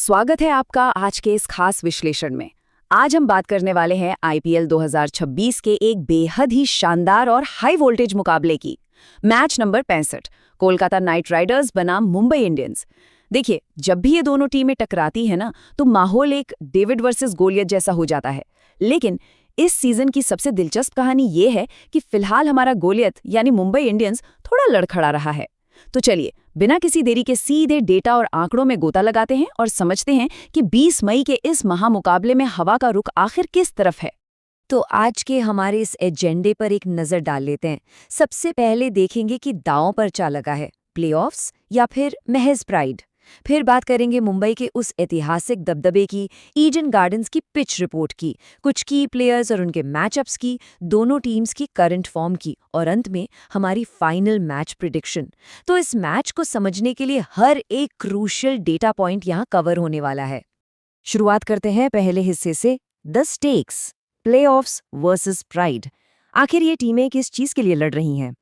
स्वागत है आपका आज के इस खास विश्लेषण में। आज हम बात करने वाले हैं आईपीएल 2026 के एक बेहद ही शानदार और हाई वोल्टेज मुकाबले की। Match number 65, Kolkata night Riders बनाम मुंबई इंडियंस। देखिए, जब भी ये दोनों टीमें टकराती है ना, तो माहौल एक डेविड वर्सेस गोलियत जैसा हो जाता है। लेकिन इस सीजन की सबसे दिलचस्प कहानी ये है कि फिलहाल हमारा गोलियत यानी मुंबई इंडियंस थोड़ा लड़खड़ा रहा है। तो चलिए, बिना किसी देरी के सीधे डेटा और आंकड़ों में गोता लगाते हैं और समझते हैं कि 20 मई के इस महामुकाबले में हवा का रुख आखिर किस तरफ है। तो आज के हमारे इस एजेंडे पर एक नज़र डाल लेते हैं। सबसे पहले देखेंगे कि दांव पर क्या लगा है, प्लेऑफ्स या फिर महज प्राइड। फिर बात करेंगे मुंबई के उस ऐतिहासिक दबदबे की, ईडन गार्डन्स की पिच रिपोर्ट की, कुछ की प्लेयर्स और उनके मैचअप्स की, दोनों टीम्स की करंट फॉर्म की, और अंत में हमारी फाइनल मैच प्रिडिक्शन। तो इस मैच को समझने के लिए हर एक क्रूशियल डेटा पॉइंट यहाँ कवर होने वाला है। शुरुआत करते हैं पहले हिस्से से, the stakes, playoffs versus pride. आखिर ये टीमें किस चीज के लिए लड़ रही हैं?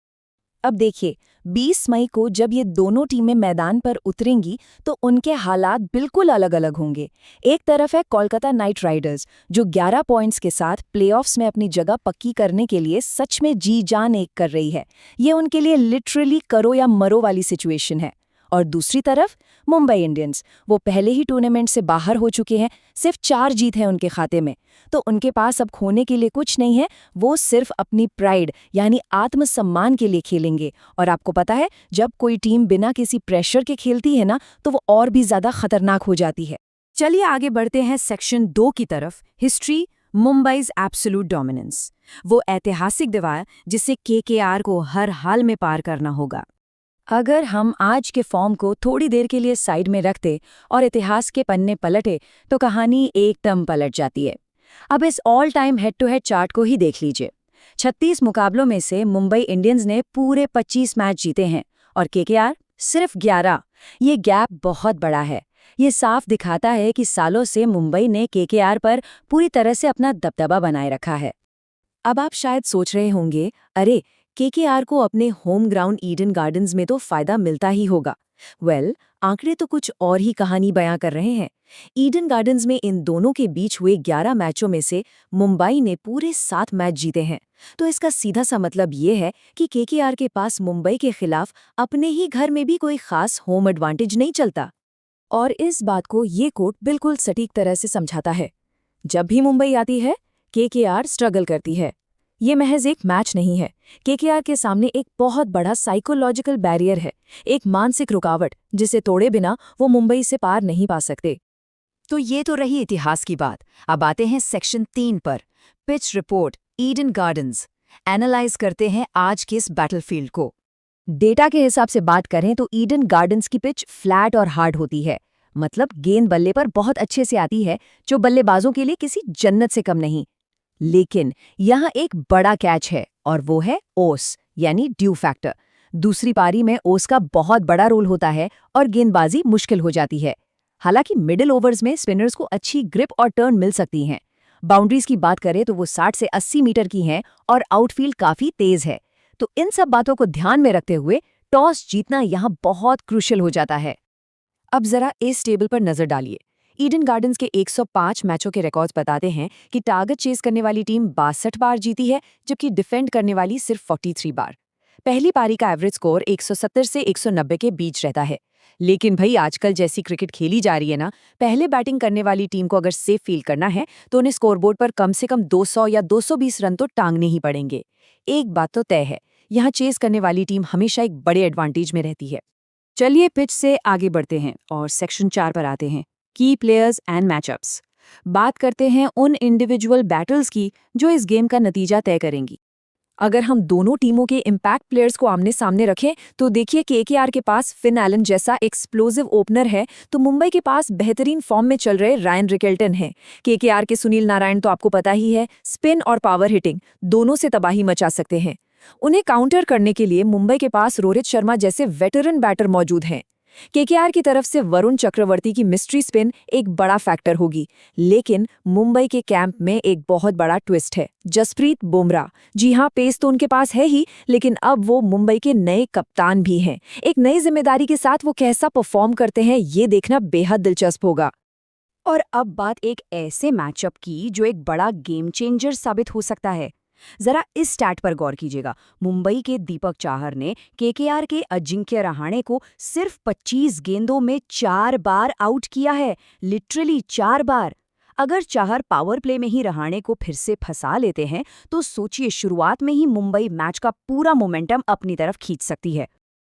अब देखिए, 20 मई को जब ये दोनों टीमें मैदान पर उतरेंगी तो उनके हालात बिल्कुल अलग-अलग होंगे। एक तरफ है कोलकाता नाइट राइडर्स, जो 11 पॉइंट्स के साथ प्लेऑफ्स में अपनी जगह पक्की करने के लिए सच में जी जान एक कर रही है। ये उनके लिए लिटरली करो या मरो वाली सिचुएशन है। और दूसरी तरफ मुंबई इंडियंस, वो पहले ही टूर्नामेंट से बाहर हो चुके हैं, सिर्फ 4 जीत है उनके खाते में। तो उनके पास अब खोने के लिए कुछ नहीं है, वो सिर्फ अपनी प्राइड यानी आत्मसम्मान के लिए खेलेंगे। और आपको पता है, जब कोई टीम बिना किसी प्रेशर के खेलती है ना, तो वो और भी ज्यादा खतरनाक हो जाती है। चलिए आगे बढ़ते हैं सेक्शन 2 की तरफ, हिस्ट्री, मुंबईज एब्सोल्यूट डोमिनेंस। वो ऐतिहासिक दीवार जिसे केकेआर को हर हाल में पार करना होगा। अगर हम आज के फॉर्म को थोड़ी देर के लिए साइड में रखते और इतिहास के पन्ने पलटे, तो कहानी एकदम पलट जाती है। अब इस all time head to head chart को ही देख लीजिए। 36 मुकाबलों में से मुंबई इंडियंस ने पूरे 25 मैच जीते हैं और केकेआर सिर्फ 11। ये गैप बहुत बड़ा है। ये साफ दिखाता है कि सालों से मुंबई ने केकेआर पर पूरी तरह से अपना दबदबा बनाए रखा है। अब आप शायद सोच रहे होंगे, अरे केकेआर को अपने होम ग्राउंड ईडन गार्डन्स में तो फायदा मिलता ही होगा। आंकड़े तो कुछ और ही कहानी बयां कर रहे हैं। ईडन गार्डन्स में इन दोनों के बीच हुए 11 मैचों में से मुंबई ने पूरे 7 मैच जीते हैं। तो इसका सीधा सा मतलब ये है कि केकेआर के पास मुंबई के खिलाफ अपने ही घर में भी कोई खास होम एडवांटेज नहीं चलता। और इस बात को ये कोट बिल्कुल सटीक तरह से समझाता है। जब भी मुंबई आती है, केकेआर स्ट्रगल करती है। ये महज एक मैच नहीं है, केकेआर के सामने एक बहुत बड़ा साइकोलॉजिकल बैरियर है, एक मानसिक रुकावट जिसे तोड़े बिना वो मुंबई से पार नहीं पा सकते। तो ये तो रही इतिहास की बात। अब आते हैं सेक्शन 3 पर, pitch report, Eden gardens. Analyse करते हैं आज के इस बैटलफील्ड को। डेटा के हिसाब से बात करें तो ईडन गार्डन्स की पिच फ्लैट और हार्ड होती है, मतलब गेंद बल्ले पर बहुत अच्छे से आती है, जो बल्लेबाजों के लिए किसी जन्नत से कम नहीं। लेकिन यहाँ एक बड़ा कैच है, और वो है ओस यानी ड्यू फैक्टर। दूसरी पारी में ओस का बहुत बड़ा रोल होता है और गेंदबाजी मुश्किल हो जाती है। हालांकि मिडिल ओवर्स में स्पिनर्स को अच्छी ग्रिप और टर्न मिल सकती हैं। बाउंड्रीज की बात करें तो वो 60 से 80 मीटर की हैं और आउटफील्ड काफी तेज है। तो इन सब बातों को ध्यान में रखते हुए टॉस जीतना यहाँ बहुत क्रूशियल हो जाता है। अब जरा इस टेबल पर नजर डालिए। ईडन गार्डन्स के 105 मैचों के रिकॉर्ड्स बताते हैं कि टारगेट चेस करने वाली टीम 62 बार जीती है, जबकि डिफेंड करने वाली सिर्फ 43 बार। पहली पारी का एवरेज स्कोर 170 से 190 के बीच रहता है। लेकिन भाई, आजकल जैसी क्रिकेट खेली जा रही है ना, पहले बैटिंग करने वाली टीम को अगर सेफ फील करना है तो उन्हें स्कोरबोर्ड पर कम से कम 200 या 220 रन तो टांगने ही पड़ेंगे। एक बात तो तय है, यहाँ चेस करने वाली टीम हमेशा एक बड़े एडवांटेज में रहती है। चलिए पिच से आगे बढ़ते हैं और सेक्शन 4 पर आते हैं, की प्लेयर्स एंड मैचअप्स। बात करते हैं उन इंडिविजुअल बैटल्स की जो इस गेम का नतीजा तय करेंगी। अगर हम दोनों टीमों के इम्पैक्ट प्लेयर्स को आमने सामने रखें तो देखिए, केकेआर के पास फिन एलन जैसा एक्सप्लोसिव ओपनर है, तो मुंबई के पास बेहतरीन फॉर्म में चल रहे रायन रिकेल्टन है। केकेआर के सुनील नारायण तो आपको पता ही है, स्पिन और पावर हिटिंग दोनों से तबाही मचा सकते हैं। उन्हें काउंटर करने के लिए मुंबई के पास रोहित शर्मा जैसे वेटरन बैटर मौजूद हैं। केकेआर की तरफ से वरुण चक्रवर्ती की मिस्ट्री स्पिन एक बड़ा फैक्टर होगी। लेकिन मुंबई के कैंप में एक बहुत बड़ा ट्विस्ट है, जसप्रीत बुमराह। जी हाँ, पेस तो उनके पास है ही, लेकिन अब वो मुंबई के नए कप्तान भी हैं। एक नई जिम्मेदारी के साथ वो कैसा परफॉर्म करते हैं, ये देखना बेहद दिलचस्प होगा। और अब बात एक ऐसे मैचअप की जो एक बड़ा गेम चेंजर साबित हो सकता है। जरा इस स्टैट पर गौर कीजिएगा। मुंबई के दीपक चाहर ने केकेआर के अजिंक्य रहाणे को सिर्फ 25 गेंदों में 4 बार आउट किया है। लिटरली 4 बार। अगर चाहर पावर प्ले में ही रहाणे को फिर से फंसा लेते हैं तो सोचिए, शुरुआत में ही मुंबई मैच का पूरा मोमेंटम अपनी तरफ खींच सकती है।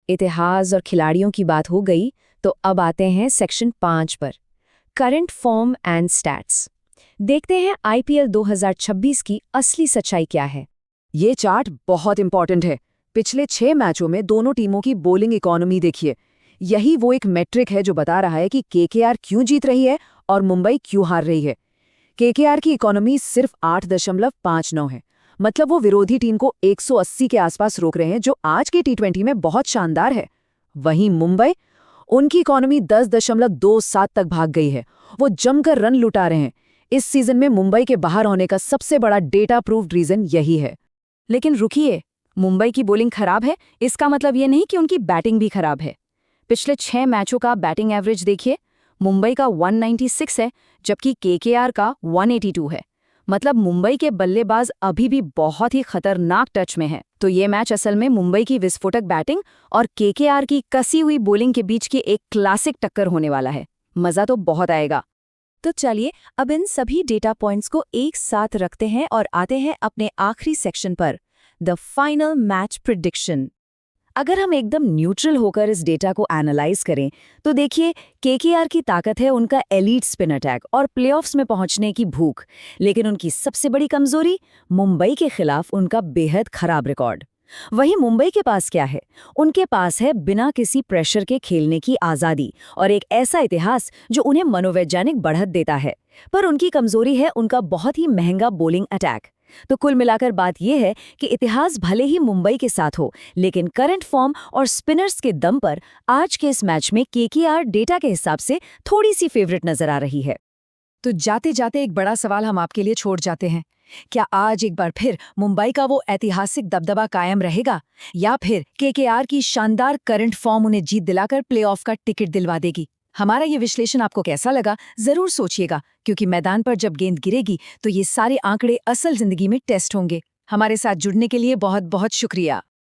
इतिहास और खिलाड़ियों की बात हो गई, तो अब आते हैं सेक्शन 5 पर, करंट फॉर्म एंड स्टैट्स। देखते हैं आईपीएल 2026 की असली सच्चाई क्या है। ये चार्ट बहुत इंपॉर्टेंट है। पिछले 6 मैचों में दोनों टीमों की बॉलिंग इकोनॉमी देखिए। यही वो एक मैट्रिक है जो बता रहा है कि केकेआर क्यों जीत रही है और मुंबई क्यों हार रही है। केकेआर की इकोनॉमी सिर्फ 8.59 है, मतलब वो विरोधी टीम को 180 के आसपास रोक रहे हैं, जो आज के टी20 में बहुत शानदार है। वहीं मुंबई, उनकी इकोनॉमी 10.27 तक भाग गई है। वो जमकर रन लुटा रहे हैं। इस सीजन में मुंबई के बाहर होने का सबसे बड़ा डेटा प्रूव्ड रीजन यही है। लेकिन रुकिए, मुंबई की बॉलिंग खराब है, इसका मतलब ये नहीं कि उनकी बैटिंग भी खराब है। पिछले 6 मैचों का बैटिंग एवरेज देखिए। मुंबई का 196 है, जबकि केकेआर का 182 है। मतलब मुंबई के बल्लेबाज अभी भी बहुत ही खतरनाक टच में है। तो ये मैच असल में मुंबई की विस्फोटक बैटिंग और केकेआर की कसी हुई बॉलिंग के बीच की एक क्लासिक टक्कर होने वाला है। मजा तो बहुत आएगा। तो चलिए अब इन सभी डेटा पॉइंट्स को एक साथ रखते हैं और आते हैं अपने आखिरी सेक्शन पर, द फाइनल मैच प्रिडिक्शन। अगर हम एकदम न्यूट्रल होकर इस डेटा को एनालाइज करें तो देखिए, केकेआर की ताकत है उनका एलीट स्पिन अटैक और प्लेऑफ्स में पहुंचने की भूख। लेकिन उनकी सबसे बड़ी कमजोरी, मुंबई के खिलाफ उनका बेहद खराब रिकॉर्ड। वहीं मुंबई के पास क्या है? उनके पास है बिना किसी प्रेशर के खेलने की आज़ादी और एक ऐसा इतिहास जो उन्हें मनोवैज्ञानिक बढ़त देता है। पर उनकी कमजोरी है उनका बहुत ही महंगा बॉलिंग अटैक। तो कुल मिलाकर बात यह है कि इतिहास भले ही मुंबई के साथ हो, लेकिन करंट फॉर्म और स्पिनर्स के दम पर आज के इस मैच में केकेआर डेटा के हिसाब से थोड़ी सी फेवरेट नजर आ रही है। तो जाते जाते एक बड़ा सवाल हम आपके लिए छोड़ जाते हैं। क्या आज एक बार फिर मुंबई का वो ऐतिहासिक दबदबा कायम रहेगा, या फिर केकेआर की शानदार करंट फॉर्म उन्हें जीत दिलाकर प्लेऑफ का टिकट दिलवा देगी? हमारा ये विश्लेषण आपको कैसा लगा जरूर सोचिएगा, क्योंकि मैदान पर जब गेंद गिरेगी तो ये सारे आंकड़े असल जिंदगी में टेस्ट होंगे। हमारे साथ जुड़ने के लिए बहुत बहुत शुक्रिया।